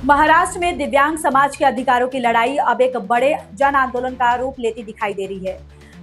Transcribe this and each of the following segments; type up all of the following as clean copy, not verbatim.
महाराष्ट्र में दिव्यांग समाज के अधिकारों की लड़ाई अब एक बड़े जन आंदोलन का रूप लेती दिखाई दे रही है।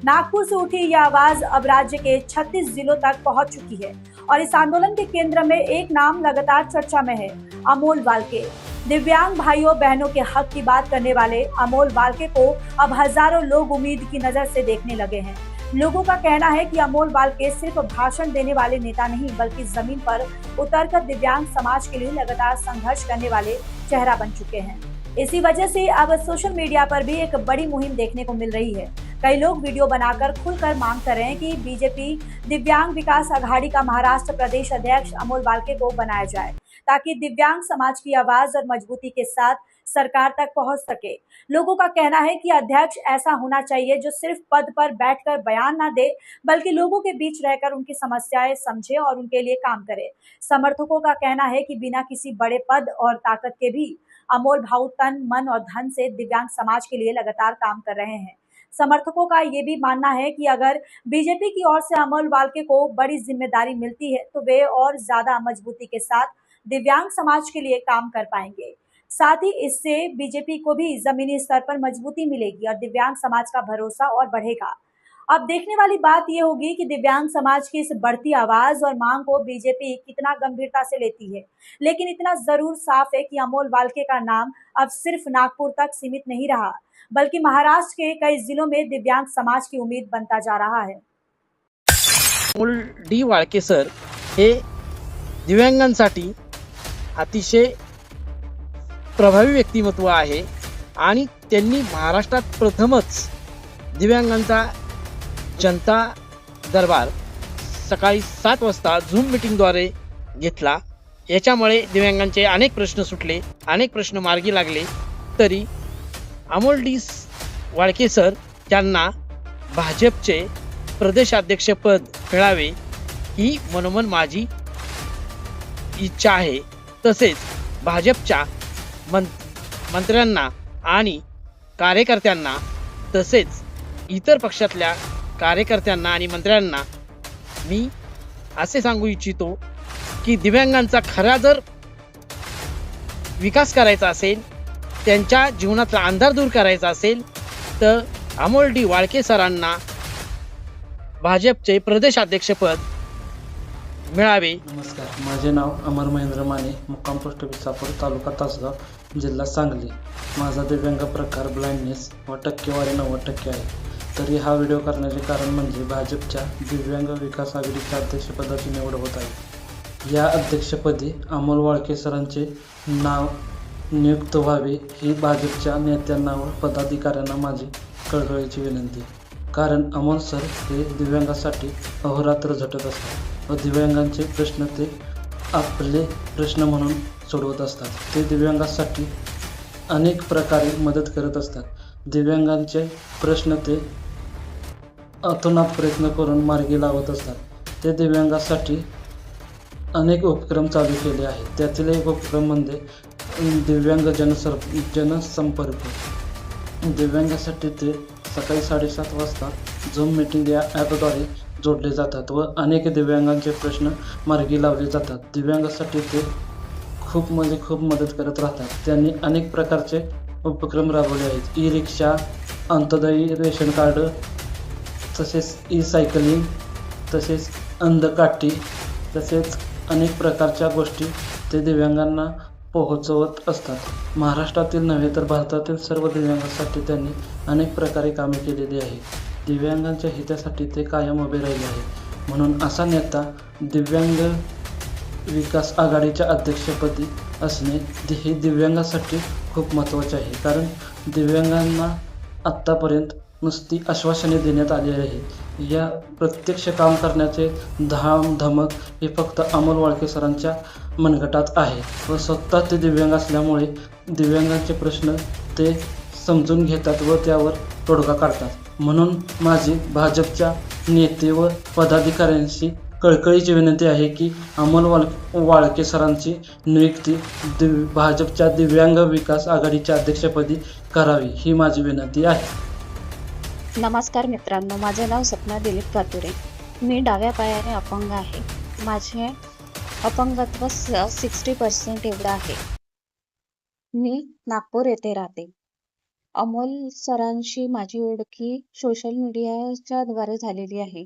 नागपुर से उठी यह आवाज अब राज्य के 36 जिलों तक पहुंच चुकी है और इस आंदोलन के केंद्र में एक नाम लगातार चर्चा में है, अमोल वाल्के। दिव्यांग भाइयों बहनों के हक की बात करने वाले अमोल वाल्के को अब हजारों लोग उम्मीद की नजर से देखने लगे हैं। लोगों का कहना है कि अमोल वाल्के सिर्फ भाषण देने वाले नेता नहीं, बल्कि जमीन पर उतरकर दिव्यांग समाज के लिए लगातार संघर्ष करने वाले चेहरा बन चुके हैं। इसी वजह से अब सोशल मीडिया पर भी एक बड़ी मुहिम देखने को मिल रही है। कई लोग वीडियो बनाकर खुलकर मांग कर रहे हैं कि बीजेपी दिव्यांग विकास आघाड़ी का महाराष्ट्र प्रदेश अध्यक्ष अमोल वाल्के को बनाया जाए, ताकि दिव्यांग समाज की आवाज और मजबूती के साथ सरकार तक पहुंच सके। लोगों का कहना है कि अध्यक्ष ऐसा होना चाहिए जो सिर्फ पद पर बैठकर बयान ना दे, बल्कि लोगों के बीच रहकर उनकी समस्याएं समझे और उनके लिए काम करे। समर्थकों का कहना है कि बिना किसी बड़े पद और ताकत के भी अमोल भाऊ तन, मन और धन से दिव्यांग समाज के लिए लगातार काम कर रहे हैं। समर्थकों का ये भी मानना है कि अगर बीजेपी की ओर से अमोल वाल्के को बड़ी जिम्मेदारी मिलती है तो वे और ज्यादा मजबूती के साथ दिव्यांग समाज के लिए काम कर पाएंगे। साथ ही इससे बीजेपी को भी जमीनी स्तर पर मजबूती मिलेगी और दिव्यांग समाज का भरोसा और बढ़ेगा। अब देखने वाली बात यह होगी कि दिव्यांग समाज की इस बढ़ती आवाज और मांग को बीजेपी कितना गंभीरता से लेती है। लेकिन इतना जरूर साफ है कि अमोल वाल्के का नाम अब सिर्फ नागपुर तक सीमित नहीं रहा, बल्कि महाराष्ट्र के कई जिलों में दिव्यांग समाज की उम्मीद बनता जा रहा है। अमोल डी वाळके सर हे दिव्यांगांसाठी अतिशय प्रभावी व्यक्तिमत्व आहे आणि त्यांनी महाराष्ट्रात प्रथमच दिव्यांगांचा जनता दरबार सकाळी 7 वाजता झूम मीटिंगद्वारे घेतला। याच्यामुळे दिव्यांगांचे अनेक प्रश्न सुटले, अनेक प्रश्न मार्गी लागले। तरी अमोल डी वाळके सर यांना भाजपचे प्रदेशाध्यक्षपद मिळावे ही मनोमन माझी इच्छा आहे। तसेच भाजपच्या मंत्र्यांना आणि कार्यकर्त्यांना, तसेच इतर पक्षातल्या कार्यकर्त्यांना आणि मंत्र्यांना मी असे सांगू इच्छितो की दिव्यांगांचा खरा जर विकास करायचा असेल, त्यांच्या जीवनातला अंधार दूर करायचा असेल तर अमोल डी वाळके सरांना भाजपचे प्रदेशाध्यक्षपद मिळावे। नमस्कार, माझे नाव अमर महेंद्र माने, मुक्काम पोस्ट विसापूर, तालुका तासगाव, जिल्हा सांगली। माझा दिव्यांग प्रकार ब्लाइंडनेस व टक्केवारी 90% आहे। तरी हा व्हिडिओ करण्याचे कारण म्हणजे भाजपच्या दिव्यांग विकास आघाडीच्या अध्यक्षपदाची निवड होत आहे। या अध्यक्षपदी अमोल वाळके सरांचे नाव नियुक्त व्हावे ही भाजपच्या नेत्यांना व पदाधिकाऱ्यांना माझी कळकळीची विनंती। कारण अमोल सर हे दिव्यांगासाठी अहोरात्र झटत असतात व दिव्यांगांचे प्रश्न ते आपले प्रश्न म्हणून सोडवत असतात। ते दिव्यांगासाठी अनेक प्रकारे मदत करत असतात। दिव्यांगांचे प्रश्न ते अतोनात प्रयत्न करून मार्गी लावत असतात। ते दिव्यांगासाठी अनेक उपक्रम चालू केले आहेत। त्यातील एक उपक्रम म्हणजे दिव्यांग जनसंपर्क। दिव्यांगासाठी ते सकाळी 7:30 वाजता झूम मीटिंग या ॲपद्वारे जोडले जातात व अनेक दिव्यांगांचे प्रश्न मार्गी लावले जातात। दिव्यांगासाठी ते खूप मदत करत राहतात। त्यांनी अनेक प्रकारचे उपक्रम राबवले आहेत। ई रिक्षा, अंत्योदय रेशन कार्ड, तसेच ई सायकलिंग, तसेच अंधकाठी, तसेच अनेक प्रकारच्या गोष्टी ते दिव्यांगांना पोहोचवत असतात। महाराष्ट्रातील नव्हे तर भारतातील सर्व दिव्यांगांसाठी त्यांनी अनेक प्रकारे कामे केलेली आहेत। दिव्यांगांच्या हितासाठी ते कायम उभे राहिले आहेत। म्हणून असा नेता दिव्यांग विकास आघाडीच्या अध्यक्षपदी असणे हे दिव्यांगासाठी खूप महत्त्वाचे आहे। कारण दिव्यांगांना आत्तापर्यंत नुसती आश्वासने देण्यात आली आहे। या प्रत्यक्ष काम करण्याचे धमक हे फक्त अमोल वाळके सरांच्या मनगटात आहे व स्वतः ते दिव्यांग असल्यामुळे दिव्यांगांचे प्रश्न ते समजून घेतात व त्यावर तोडगा काढतात। म्हणून माझी भाजपच्या नेते व पदाधिकाऱ्यांशी कळकळीची विनंती आहे की अमोल वाळके सरांची नियुक्ती भाजपच्या दिव्यांग विकास आघाडीच्या अध्यक्षपदी करावी ही माझी विनंती आहे। नमस्कार मित्रांनो, माझे नाव सपना दिलीप कातुरे। मी डाव्या पायाने अपंग आहे। माझे अपंगत्व 60% एवढं आहे। मी नागपूर येथे राहते. अमोल सरांशी माझी ओळखी सोशल मीडियाच्या द्वारे झालेली आहे.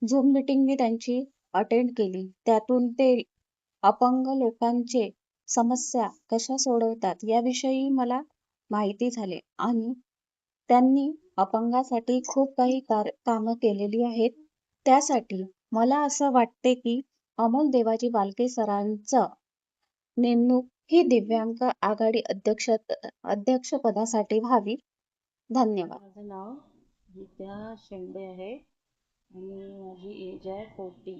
झूम मीटिंग मी त्यांची अटेंड केली. त्यातून ते अपंग लोकांचे समस्या कशा सोडवतात याविषयी मला माहिती झाली आणि त्यांनी अपंगासाठी खूप काही कामं केलेली आहेत. त्यासाठी मला असं वाटते की अमोल देवाजी वाल्के सरांचं नेमणूक ही दिव्यांग आघाडी अध्यक्षपदासाठी व्हावी. धन्यवाद. माझं नाव विद्या शेंडे आहे आणि माझी एज आहे 40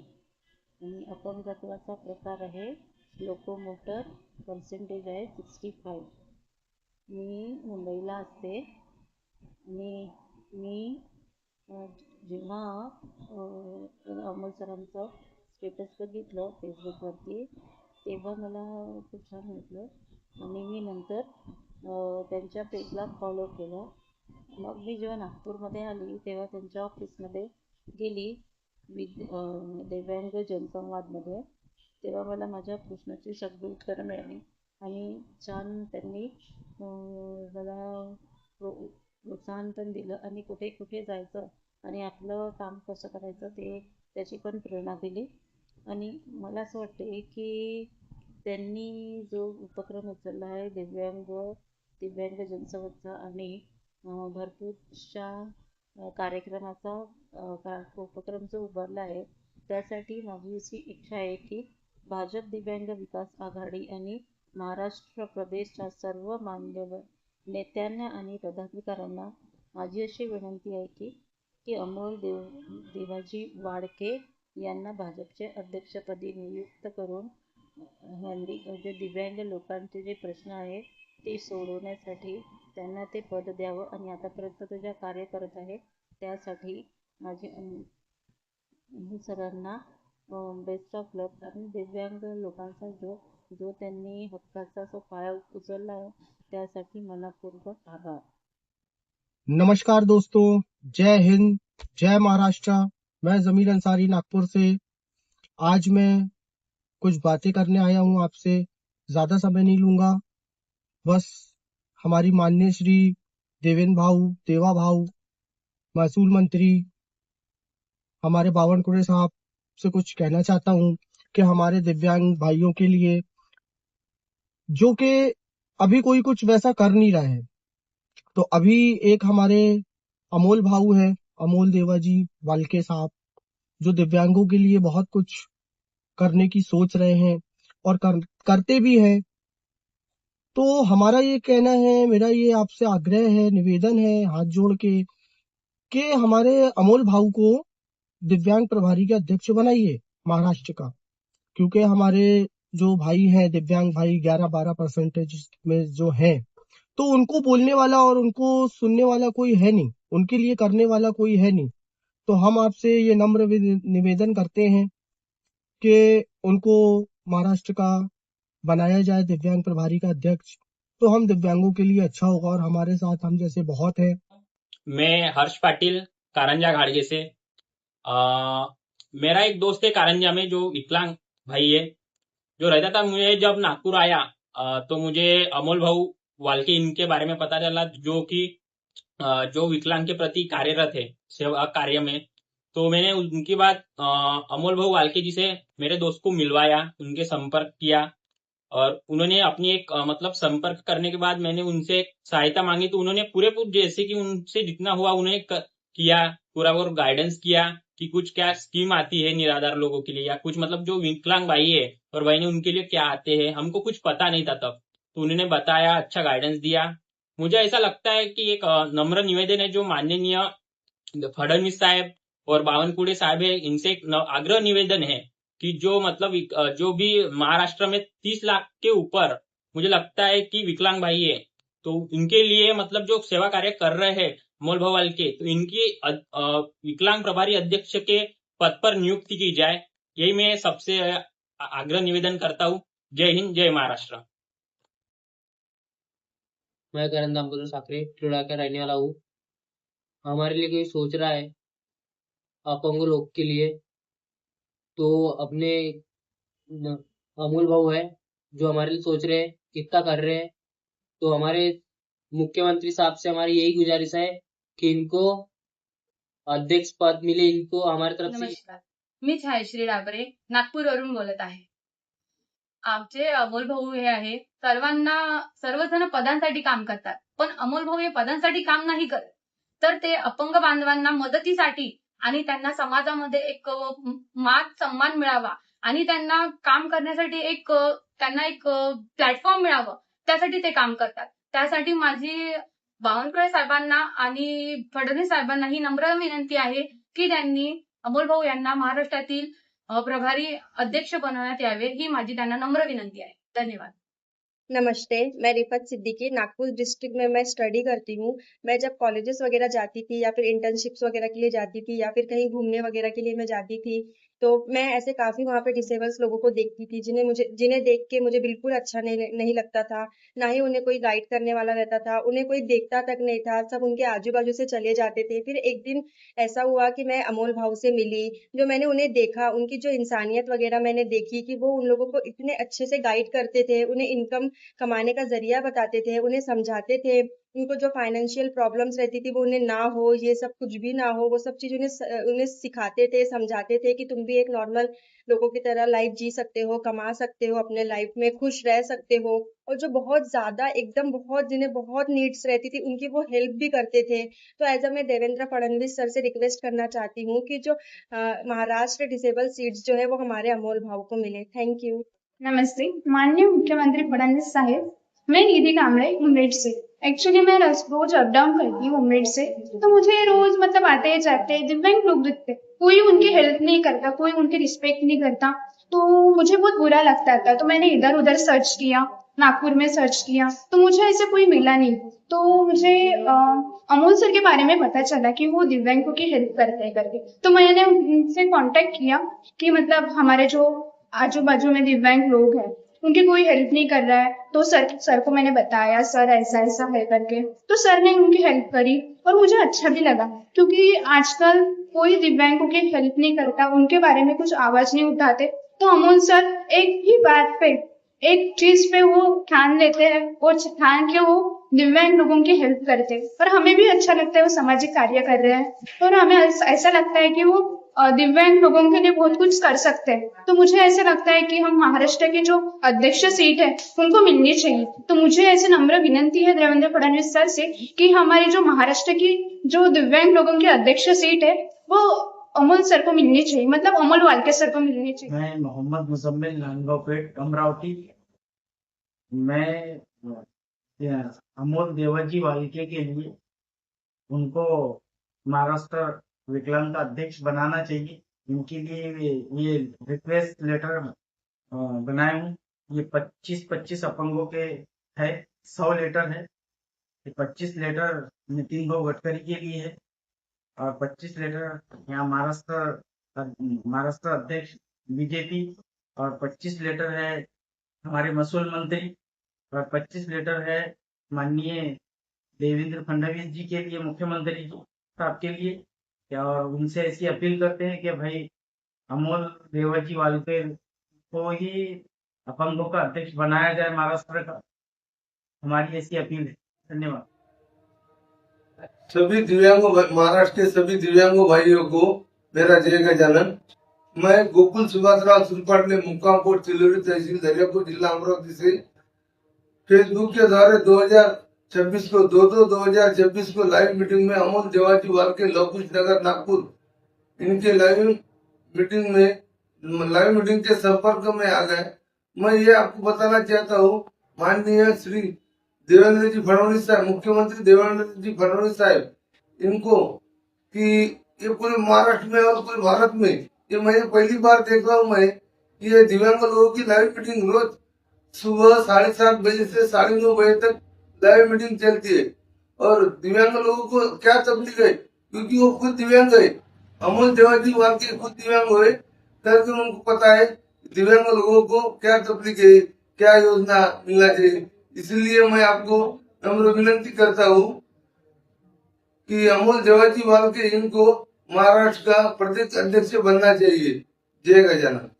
आणि अपंगत्वाचा प्रकार आहे लोकोमोटर, पर्सेंटेज आहे 65. मी मुंबईला असते आणि मी जेव्हा अमोल सरांचं स्टेटस बघितलं फेसबुकवरती तेव्हा मला खूप छान वाटलं आणि मी नंतर त्यांच्या पेजला फॉलो केलं. मग मी जेव्हा नागपूरमध्ये आली तेव्हा त्यांच्या ऑफिसमध्ये गेली दिव्यांग जनसंवादमध्ये. तेव्हा मला माझ्या प्रश्नाची सगळी उत्तरं मिळाली आणि छान त्यांनी मला प्रोत्साहन पण दिलं आणि कुठे कुठे जायचं आणि आपलं काम कसं करायचं त्याची पण प्रेरणा दिली. आणि मला असं वाटते की त्यांनी जो उपक्रम उचलला आहे दिव्यांग जनसंवादचा आणि भरपूरशा कार्यक्रमाचा उपक्रम जो उभारला आहे त्यासाठी माझी अशी इच्छा आहे की भाजप दिव्यांग विकास आघाडी आणि महाराष्ट्र प्रदेशच्या सर्व मान्यवर नेत्यांना आणि पदाधिकाऱ्यांना माझी अशी विनंती आहे की अमोल देवाजी वाळके यांना भाजपचे अध्यक्षपदी नियुक्त करून जे दिव्यांग लोकांचे जे प्रश्न आहेत ते सोडवण्यासाठी त्यांना ते पद द्यावं आणि आतापर्यंत ते जे कार्य करत आहे त्यासाठी माझे अमोल सरांना बेस्ट ऑफ लक. आणि दिव्यांग लोकांचा जो त्यांनी हक्काचा जो पाया उचलला आहे त्यासाठी मनपूर्वक आभार. नमस्कार दोस्तों, जय हिंद, जय महाराष्ट्र। मैं जमीर अंसारी नागपुर से। आज मैं कुछ बातें करने आया हूँ आपसे, ज्यादा समय नहीं लूंगा। बस हमारी माननीय श्री देवा भाऊ महसूल मंत्री हमारे बावनकुळे साहब से कुछ कहना चाहता हूँ कि हमारे दिव्यांग भाइयों के लिए जो कि अभी कोई कुछ वैसा कर नहीं रहा है, तो अभी एक हमारे अमोल भाऊ है, अमोल देवाजी वाल्के साहब, जो दिव्यांगों के लिए बहुत कुछ करने की सोच रहे हैं और करते भी हैं। तो हमारा ये कहना है, मेरा ये आपसे आग्रह है, निवेदन है हाथ जोड़ के कि हमारे अमोल भाऊ को दिव्यांग प्रभारी के अध्यक्ष बनाइए महाराष्ट्र का, क्योंकि हमारे जो भाई हैं दिव्यांग भाई 11-12% में जो हैं, तो उनको बोलने वाला और उनको सुनने वाला कोई है नहीं, उनके लिए करने वाला कोई है नहीं। तो हम आपसे ये नम्र निवेदन करते हैं कि उनको महाराष्ट्र का बनाया जाए दिव्यांग प्रभारी का अध्यक्ष, तो हम दिव्यांगों के लिए अच्छा होगा और हमारे साथ हम जैसे बहुत है। मैं हर्ष पाटिल कारंजा घाड़गे से। मेरा एक दोस्त है कारंजा में जो विकलांग भाई है, जो रहता था। मुझे जब नागपुर आया तो मुझे अमोल भाऊ वाल्के इनके बारे में पता चला, जो कि जो विकलांग के प्रति कार्यरत है सेवा कार्य में। तो मैंने उनकी बात अमोल भाऊ वाल्के जी से मेरे दोस्त को मिलवाया, उनके संपर्क किया और उन्होंने अपनी एक मतलब संपर्क करने के बाद मैंने उनसे सहायता मांगी, तो उन्होंने पूरे जैसे कि उनसे जितना हुआ उन्होंने किया, पूरा और गाइडेंस किया कि कुछ क्या स्कीम आती है निराधार लोगों के लिए, या कुछ मतलब जो विकलांग भाई है और बहने उनके लिए क्या आते हैं, हमको कुछ पता नहीं था तब। तो उन्होंने बताया, अच्छा गाइडेंस दिया। मुझे ऐसा लगता है कि एक नम्र निवेदन है जो माननीय फडणवीस साहब और बावनकुळे साहब है, इनसे एक आग्रह निवेदन है कि जो मतलब जो भी महाराष्ट्र में 30 लाख के ऊपर मुझे लगता है कि विकलांग भाई है, तो इनके लिए मतलब जो सेवा कार्य कर रहे हैं अमोल भाऊ वाल्के, तो इनकी विकलांग प्रभारी अध्यक्ष के पद पर नियुक्ति की जाए, यही मैं सबसे आग्रह निवेदन करता हूँ। जय हिंद, जय महाराष्ट्र। मैं करण दामोदर साकरे त्रिड़ा का रहने वाला हूँ। हमारे लिए कोई सोच रहा है अपंग लोग के लिए, तो अपने अमोल भाऊ है जो हमारे लिए सोच रहे हैं, कितना कर रहे हैं, तो हमारे मुख्यमंत्री साहब से हमारी यही गुजारिश है कि इनको अध्यक्ष पद मिले, इनको हमारी तरफ से। नमस्कार, मी छायाश्री डाबरे नागपूरवरून बोलत आहे. आमचे अमोल भाऊ हे आहे, सर्वजण पदांसाठी काम करतात, पण अमोल भाऊ हे पदांसाठी काम नाही करत, तर ते अपंग बांधवांना मदतीसाठी आणि त्यांना समाजामध्ये एक मान सन्मान मिळावा आणि त्यांना काम करण्यासाठी त्यांना एक प्लॅटफॉर्म मिळावं, त्यासाठी ते काम करतात. त्यासाठी माझी बावनकुळे साहेबांना आणि फडणवीस साहेबांना ही नम्र विनंती आहे की त्यांनी अमोल भाऊ यांना महाराष्ट्रातील प्रभारी अध्यक्ष बनवण्यात यावे, ही माझी त्यांना नम्र विनंती आहे. धन्यवाद. नमस्ते, मैं रिफत सिद्दीकी नागपुर डिस्ट्रिक्ट में मैं स्टडी करती हूँ. मैं जब कॉलेजेस वगैरह जाती थी या फिर इंटर्नशिप्स वगैरह के लिए जाती थी या फिर कहीं घूमने वगैरह के लिए मैं जाती थी, तो मैं ऐसे काफी वहाँ पे डिसेबल्स लोगों को देखती थी जिन्हें देख के मुझे बिल्कुल अच्छा नहीं लगता था. ना ही उन्हें कोई गाइड करने वाला रहता था, उन्हें कोई देखता तक नहीं था, सब उनके आजू बाजू से चले जाते थे. फिर एक दिन ऐसा हुआ कि मैं अमोल भाऊ से मिली. जो मैंने उन्हें देखा, उनकी जो इंसानियत वगैरह मैंने देखी कि वो उन लोगों को इतने अच्छे से गाइड करते थे, उन्हें इनकम कमाने का जरिया बताते थे, उन्हें समझाते थे, उनको जो फाइनेंशियल प्रॉब्लम्स रहती थी वो उन्हें ना हो, ये सब कुछ भी ना हो, वो सब चीज उन्हें सिखाते थे, समझाते थे कि तुम भी एक नॉर्मल लोगों की तरह लाइफ जी सकते हो, कमा सकते हो, अपने लाइफ में खुश रह सकते हो. और जो बहुत ज्यादा एकदम बहुत जिन्हें बहुत नीड्स रहती थी उनकी वो हेल्प भी करते थे. तो ऐसा मैं देवेंद्र फडणवीस सर से रिक्वेस्ट करना चाहती हूँ कि जो महाराष्ट्र डिसेबल सीट्स जो है वो हमारे अमोल भाऊ को मिले. Thank you. नमस्ते, माननीय मुख्यमंत्री फडणवीस साहेब, मैं निधि कामरे उमरेड से. एक्चुअली मैं रोज अप डाउन करती हूँ उमरेड से, तो मुझे रोज मतलब आते जाते दिव्यांग लोग दिखते, कोई उनकी हेल्प नहीं करता, कोई उनकी रिस्पेक्ट नहीं करता, तो मुझे बहुत बुरा लगता था. तो मैंने इधर उधर सर्च किया, नागपुर में सर्च किया, तो मुझे ऐसे कोई मिला नहीं. तो मुझे अमोल सर के बारे में पता चला कि वो दिव्यांगों की हेल्प करते हैं करके. तो मैंने उनसे कांटेक्ट किया कि मतलब हमारे जो आजू बाजू में दिव्यांग लोग हैं उनकी कोई हेल्प नहीं कर रहा है. तो सर को मैंने बताया, सर ऐसा ऐसा है करके. तो सर ने उनकी हेल्प करी और मुझे अच्छा भी लगा, क्योंकि आजकल कोई दिव्यांगों की हेल्प नहीं करता, उनके बारे में कुछ आवाज नहीं उठाते. तो अमोल सर एक ही बात पे, एक चीज पे वो ध्यान देते हैं और ध्यान के वो दिव्यांग लोगों की हेल्प करते हैं. और हमें भी अच्छा लगता है वो सामाजिक कार्य कर रहे हैं, और हमें ऐसा लगता है कि वो दिव्यांग लोगों के लिए बहुत कुछ कर सकते हैं. तो मुझे ऐसा लगता है कि हम महाराष्ट्र की जो अध्यक्ष सीट है उनको मिलनी चाहिए. तो मुझे ऐसे नम्र विनंती है देवेंद्र फडणवीस सर से कि हमारी जो महाराष्ट्र की जो दिव्यांग लोगों की अध्यक्ष सीट है वो अमोल सर को मिलनी चाहिए, मतलब अमोल वालके सर को मिलनी चाहिए. मैं मोहम्मद मुजम्मिल नांदगावपेठ अमरावती. मैं अमोल देवजी वालके के लिए उनको महाराष्ट्र विकलांग का अध्यक्ष बनाना चाहिए. इनके लिए ये रिक्वेस्ट लेटर बनाए हूँ. ये 25 अपंगों के है, 100 लेटर है. ये 25 लेटर नितिन भाऊ गडकरी के लिए है और 25 लेटर यहाँ महाराष्ट्र अध्यक्ष बीजेपी, और 25 लेटर है हमारे महसूल मंत्री, और 25 लेटर है माननीय देवेंद्र फडणवीस जी के लिए, मुख्यमंत्री जी साहब के लिए. और उनसे ऐसी अपील करते हैं कि भाई अमोल देवजी वालके को ही अपंगों का अध्यक्ष बनाया जाए महाराष्ट्र का. हमारी ऐसी अपील है. धन्यवाद. सभी दिव्यांगों, महाराष्ट्र के सभी दिव्यांगों भाइयों को मेरा जय गजानन. मैं गोकुल सुभाषराव त्रिपाठी, मुक्काम पोस्ट तिलोरी, तहसील दरियापुर, जिला अमरावती से फेसबुक के द्वारा 2026 को 2026 को लाइव मीटिंग में अमोल देवाजी वालके लवकुश नगर नागपुर इनके लाइव मीटिंग के संपर्क में आ गए. मैं ये आपको बताना चाहता हूँ, माननीय श्री देवेंद्र जी फडणवीस साहब, मुख्यमंत्री देवेंद्र जी फडणवीस साहब, इनको कि ये पूरे महाराष्ट्र में और पूरे भारत में ये मैं पहली बार देख रहा हूँ मैं, ये दिव्यांग लोगों की लाइव मीटिंग रोज सुबह 7:30 बजे से 9:30 बजे तक लाइव मीटिंग चलती है. और दिव्यांग लोगों को क्या तकलीफ है, क्योंकि वो खुद दिव्यांग है, अमोल देवाजी वालके खुद दिव्यांग है, करके उनको पता है दिव्यांग लोगों को क्या तकलीफ है, क्या योजना मिलना चाहिए. इसलिए मैं आपको नम्र विनंती करता हूँ कि अमोल देवाजी वालके इनको महाराष्ट्र का प्रदेश अध्यक्ष बनना चाहिए. जय गजानन.